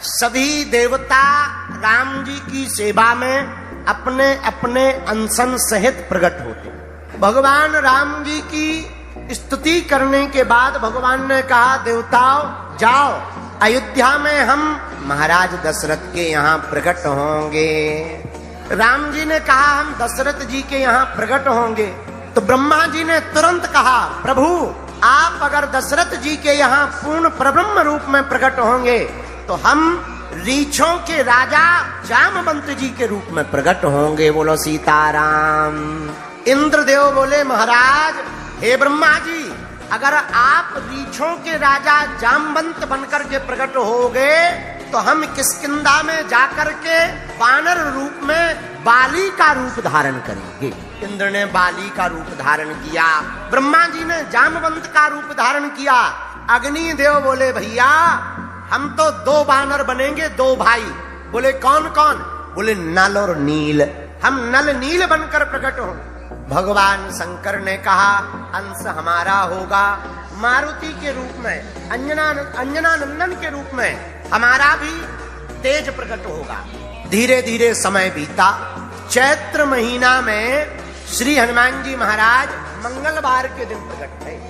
सभी देवता राम जी की सेवा में अपने अपने अनशन सहित प्रकट होते। भगवान राम जी की स्तुति करने के बाद भगवान ने कहा, देवताओं जाओ, अयोध्या में हम महाराज दशरथ के यहाँ प्रकट होंगे। राम जी ने कहा, हम दशरथ जी के यहाँ प्रकट होंगे। तो ब्रह्मा जी ने तुरंत कहा, प्रभु आप अगर दशरथ जी के यहाँ पूर्ण परब्रह्म रूप में प्रकट होंगे तो हम रीछों के राजा जामवंत जी के रूप में प्रकट होंगे। बोलो सीताराम। इंद्रदेव बोले, महाराज हे ब्रह्मा जी, अगर आप रीछों के राजा जामवंत बनकर के प्रकट होगे तो हम किष्किंधा में जाकर के वानर रूप में बाली का रूप धारण करेंगे। इंद्र ने बाली का रूप धारण किया, ब्रह्मा जी ने जामवंत का रूप धारण किया। अग्निदेव बोले, भैया हम तो दो वानर बनेंगे, दो भाई। बोले कौन कौन? बोले नल और नील। हम नल नील बनकर प्रकट होंगे। भगवान शंकर ने कहा, अंश हमारा होगा मारुति के रूप में, अंजना नंदन के रूप में हमारा भी तेज प्रकट होगा। धीरे धीरे समय बीता। चैत्र महीना में श्री हनुमान जी महाराज मंगलवार के दिन प्रकट थे।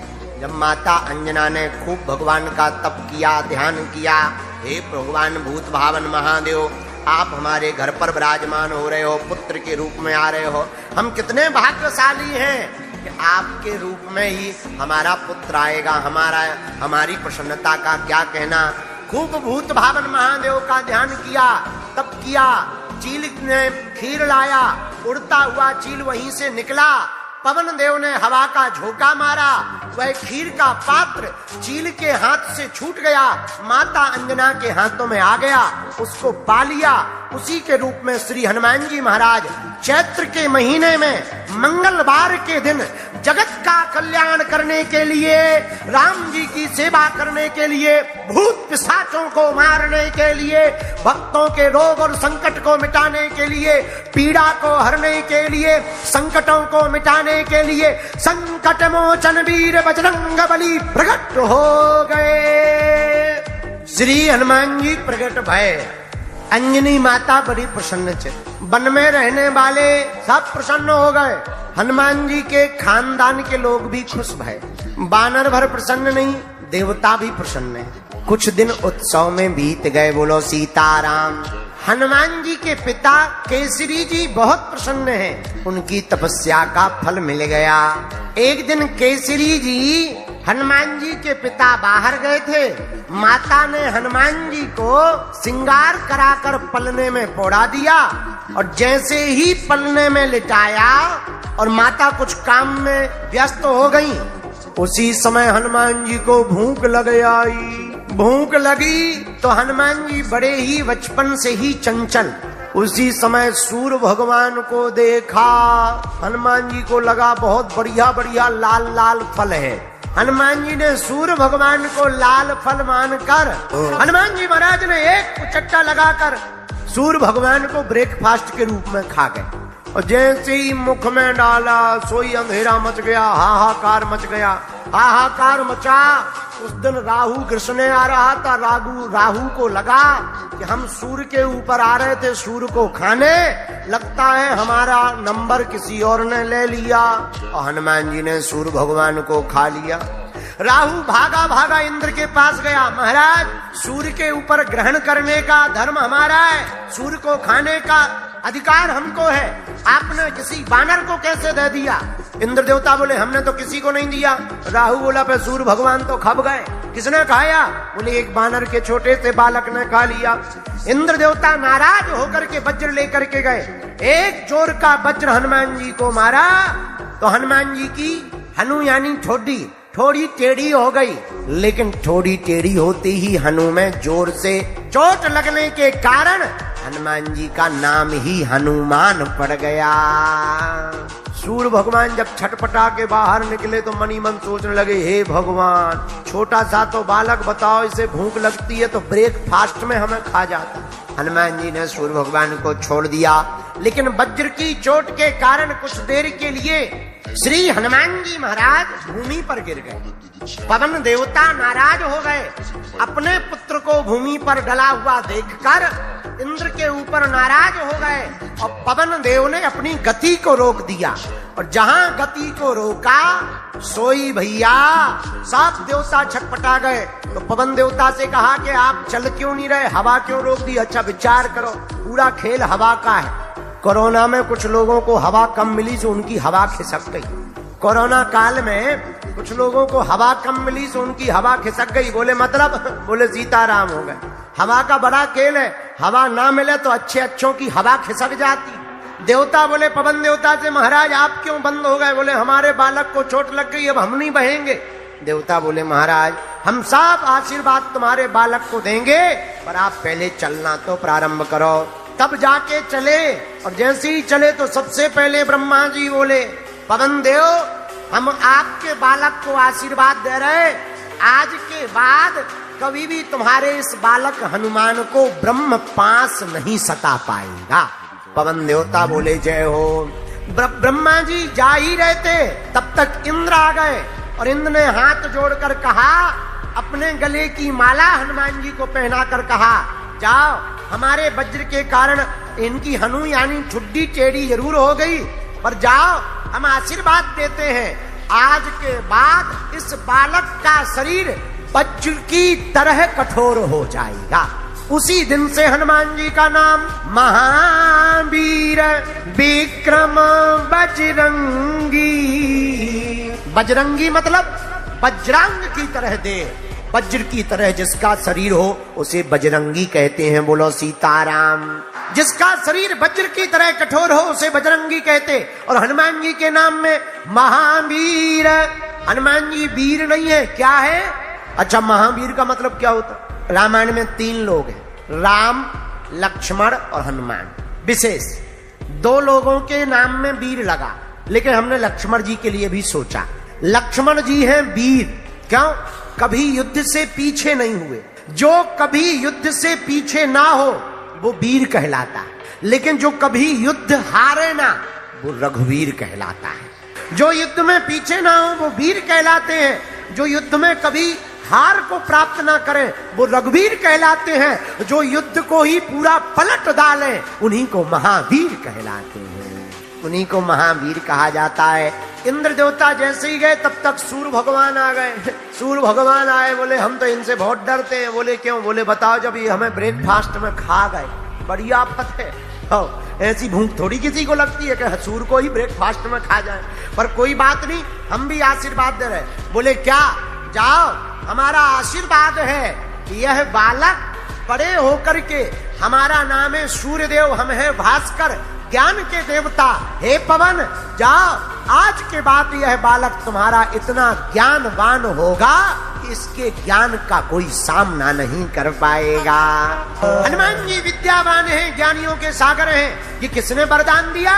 जब माता अंजना ने खूब भगवान का तप किया, ध्यान किया, हे भगवान भूत भावन महादेव, आप हमारे घर पर विराजमान हो रहे हो, पुत्र के रूप में आ रहे हो, हम कितने भाग्यशाली हैं कि आपके रूप में ही हमारा पुत्र आएगा। हमारी प्रसन्नता का क्या कहना। खूब भूत भावन महादेव का ध्यान किया, तप किया। चील ने खीर लाया, उड़ता हुआ चील वहीं से निकला। पवन देव ने हवा का झोंका मारा, वह खीर का पात्र चील के हाथ से छूट गया, माता अंजना के हाथों में आ गया, उसको पा लिया। उसी के रूप में श्री हनुमान जी महाराज चैत्र के महीने में मंगलवार के दिन जगत का कल्याण करने के लिए, राम जी की सेवा करने के लिए, भूत पिशाचों को मारने के लिए, भक्तों के रोग और संकट को मिटाने के लिए, पीड़ा को हरने के लिए, संकटों को मिटाने के लिए संकट मोचन वीर बजरंग बली प्रकट हो गए। श्री हनुमान जी प्रकट भय। अंजनी माता बड़ी प्रसन्न थे। वन में रहने वाले सब प्रसन्न हो गए। हनुमान जी के खानदान के लोग भी खुश भय। बानर भर प्रसन्न नहीं, देवता भी प्रसन्न है। कुछ दिन उत्सव में बीत गए। बोलो सीताराम। हनुमान जी के पिता केसरी जी बहुत प्रसन्न हैं। उनकी तपस्या का फल मिल गया। एक दिन केसरी जी हनुमान जी के पिता बाहर गए थे। माता ने हनुमान जी को श्रृंगार कराकर पलने में पौड़ा दिया और जैसे ही पलने में लिटाया और माता कुछ काम में व्यस्त हो गई, उसी समय हनुमान जी को भूख लग आई। भूख लगी तो हनुमान जी बड़े ही बचपन से ही चंचल। उसी समय सूर्य भगवान को देखा। हनुमान जी को लगा बहुत बढ़िया बढ़िया लाल लाल फल है। हनुमान जी ने सूर्य भगवान को लाल फल मानकर हनुमान जी महाराज ने एक उचट्टा लगाकर सूर्य भगवान को ब्रेकफास्ट के रूप में खा गए। और जैसे ही मुख में डाला सोई अंधेरा मच गया, हाहाकार मच गया। हाहाकार मचा। उस दिन राहु कृष्ण आ रहा था। राहु को लगा कि हम सूर्य के ऊपर आ रहे थे सूर्य को खाने, लगता है हमारा नंबर किसी और ने ले लिया। और हनुमान जी ने सूर्य भगवान को खा लिया। राहु भागा भागा इंद्र के पास गया। महाराज, सूर्य के ऊपर ग्रहण करने का धर्म हमारा है, सूर्य को खाने का अधिकार हमको है, आपने किसी वानर को कैसे दे दिया? इंद्र देवता बोले हमने तो किसी को नहीं दिया। राहु बोला पे सूर्य भगवान तो खप गए। किसने खाया? बोले एक वानर के छोटे से बालक ने खा लिया। इंद्र देवता नाराज होकर के वज्र लेकर के गए। एक जोर का वज्र हनुमान जी को मारा तो हनुमान जी की हनु यानी ठोडी थोड़ी टेढ़ी हो गई। लेकिन थोड़ी टेढ़ी होते ही हनु में जोर से चोट लगने के कारण हनुमान जी का नाम ही हनुमान पड़ गया। सूर्य भगवान जब छटपटा के बाहर निकले तो मनी मन सोचने लगे, हे भगवान, छोटा सा तो बालक, बताओ इसे भूख लगती है तो ब्रेकफास्ट में हमें खा जाता। हनुमान जी ने सूर्य भगवान को छोड़ दिया। लेकिन वज्र की चोट के कारण कुछ देर के लिए श्री हनुमान जी महाराज भूमि पर गिर गए। पवन देवता नाराज हो गए। अपने पुत्र को भूमि पर डला हुआ देखकर इंद्र के ऊपर नाराज हो गए और पवन देव ने अपनी गति को रोक दिया। और जहां गति को रोका सोई भैया सब देवता छटपटा गए। तो पवन देवता से कहा कि आप चल क्यों नहीं रहे, हवा क्यों रोक दी? अच्छा विचार करो, पूरा खेल हवा का है। कोरोना में कुछ लोगों को हवा कम मिली तो उनकी हवा खिसक गई। कोरोना काल में कुछ लोगों को हवा कम मिली तो उनकी हवा खिसक गई। बोले मतलब? बोले सीताराम हो गए। हवा का बड़ा खेल है, हवा ना मिले तो अच्छे अच्छों की हवा खिसक जाती। देवता बोले पवन देवता से, महाराज आप क्यों बंद हो गए? बोले हमारे बालक को चोट लग गई, अब हम नहीं बहेंगे। देवता बोले महाराज हम सब आशीर्वाद तुम्हारे बालक को देंगे, पर आप पहले चलना तो प्रारंभ करो। तब जाके चले और जैसे ही चले तो सबसे पहले ब्रह्मा जी बोले पवन देव हम आपके बालक को आशीर्वाद दे रहे, आज के बाद कभी भी तुम्हारे इस बालक हनुमान को ब्रह्म पास नहीं सता पाएगा। पवन देवता बोले जय हो। ब्रह्मा जी जा ही रहे थे तब तक इंद्र आ गए और इंद्र ने हाथ जोड़कर कहा, अपने गले की माला हनुमान जी को पहनाकर कहा, जाओ हमारे वज्र के कारण इनकी हनु यानी ठुड्डी टेढ़ी जरूर हो गई, पर जाओ हम आशीर्वाद देते हैं, आज के बाद इस बालक का शरीर वज्र की तरह कठोर हो जाएगा। उसी दिन से हनुमान जी का नाम महावीर विक्रम बजरंगी। बजरंगी मतलब वज्रांग की तरह दे, वज्र की तरह जिसका शरीर हो उसे बजरंगी कहते हैं। बोलो सीताराम। जिसका शरीर वज्र की तरह कठोर हो उसे बजरंगी कहते। और हनुमान जी के नाम में महावीर, हनुमान जी वीर नहीं है, क्या है? अच्छा महावीर का मतलब क्या होता? रामायण में 3 लोग हैं, राम लक्ष्मण और हनुमान। विशेष 2 लोगों के नाम में वीर लगा, लेकिन हमने लक्ष्मण जी के लिए भी सोचा। लक्ष्मण जी हैं वीर, क्यों? कभी युद्ध से पीछे नहीं हुए। जो कभी युद्ध से पीछे ना हो वो वीर कहलाता है, लेकिन जो कभी युद्ध हारे ना वो रघुवीर कहलाता है। जो युद्ध में पीछे ना हो वो वीर कहलाते हैं, जो युद्ध में कभी हार को प्राप्त ना करें वो रघुवीर कहलाते हैं, जो युद्ध को ही पूरा पलट डालें उन्हीं को महावीर कहलाते हैं, उन्हीं को महावीर कहा जाता है। इंद्र देवता जैसे ही गए तब तक सूर्य भगवान आ गए। सूर्य भगवान आए, बोले हम तो इनसे बहुत डरते हैं। बोले क्यों? बोले बताओ, जब ये हमें ब्रेकफास्ट में खा गए, बड़ी आफत है। ऐसी भूख थोड़ी किसी को लगती है कि सूर्य को ही ब्रेकफास्ट में खा जाए, पर कोई बात नहीं, हम भी आशीर्वाद दे रहे। बोले क्या? जाओ हमारा आशीर्वाद है कि यह बालक बड़े होकर के, हमारा नाम है सूर्यदेव, हम है भास्कर, ज्ञान के देवता, हे पवन जाओ, आज के बाद यह बालक तुम्हारा इतना ज्ञानवान होगा कि इसके ज्ञान का कोई सामना नहीं कर पाएगा। हनुमान जी विद्यावान हैं, ज्ञानियों के सागर हैं। ये किसने वरदान दिया?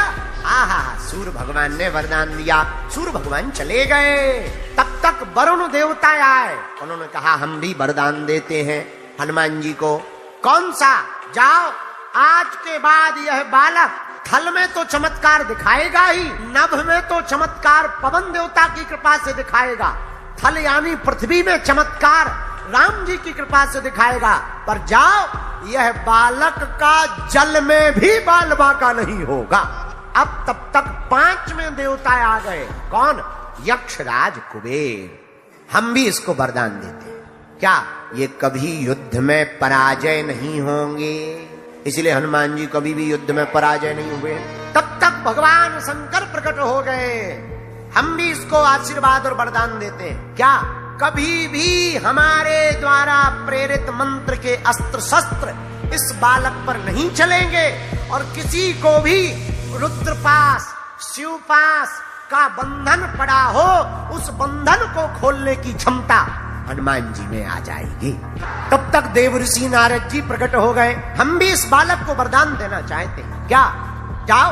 आहा, सूर्य भगवान ने वरदान दिया। सूर्य भगवान चले गए, तब तक वरुण देवता आए। उन्होंने कहा हम भी वरदान देते हैं हनुमान जी को। कौन सा? जाओ आज के बाद यह बालक थल में तो चमत्कार दिखाएगा ही, नभ में तो चमत्कार पवन देवता की कृपा से दिखाएगा। थल यानी पृथ्वी में चमत्कार राम जी की कृपा से दिखाएगा, पर जाओ यह बालक का जल में भी बाल बांका नहीं होगा। अब तब तक 5वें देवता आ गए। कौन? यक्षराज कुबेर। हम भी इसको वरदान देते हैं। क्या? ये कभी युद्ध में पराजय नहीं होंगे, इसलिए हनुमान जी कभी भी युद्ध में पराजय नहीं हुए। तब तक भगवान शंकर प्रकट हो गए। हम भी इसको आशीर्वाद और वरदान देते हैं। क्या? कभी भी हमारे द्वारा प्रेरित मंत्र के अस्त्र शस्त्र इस बालक पर नहीं चलेंगे, और किसी को भी रुद्रपास शिवपास का बंधन पड़ा हो, उस बंधन को खोलने की क्षमता हनुमान जी में आ जाएगी। तब तक देव ऋषि नारद जी प्रकट हो गए। हम भी इस बालक को वरदान देना चाहते हैं। क्या? जाओ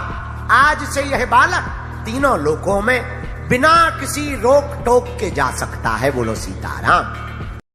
आज से यह बालक तीनों लोकों में बिना किसी रोक टोक के जा सकता है। बोलो सीताराम।